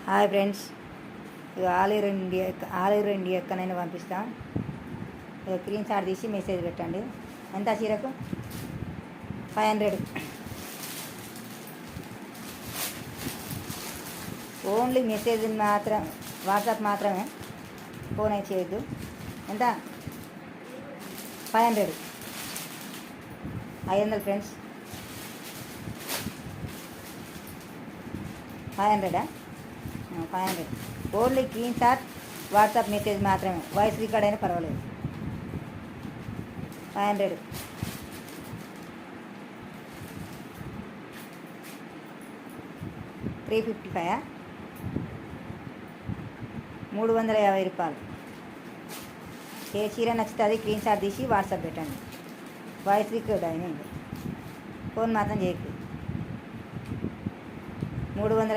Hi friends, ఇక all over India ఎక్కడైనా పంపిస్తాం. ఇక స్క్రీన్ షాట్ తీసి మెసేజ్ పెట్టండి. ఎంత చీరకు 500. ఓన్లీ మెసేజ్ మాత్రం, వాట్సాప్ మాత్రమే, ఫోన్ అయితే చేయొద్దు. ఎంత? 500 friends. 500 only screen shot, WhatsApp message మాత్రమే. వాయిస్ రికార్డ్ అయినా పర్వాలేదు. 500. 355. 350 రూపాయలు. ఏ చీర నచ్చితే అది స్క్రీన్ షాట్ తీసి వాట్సాప్ పెట్టండి. వాయిస్ రికార్డ్ అయినా, ఫోన్ మాత్రం చేయకు. 350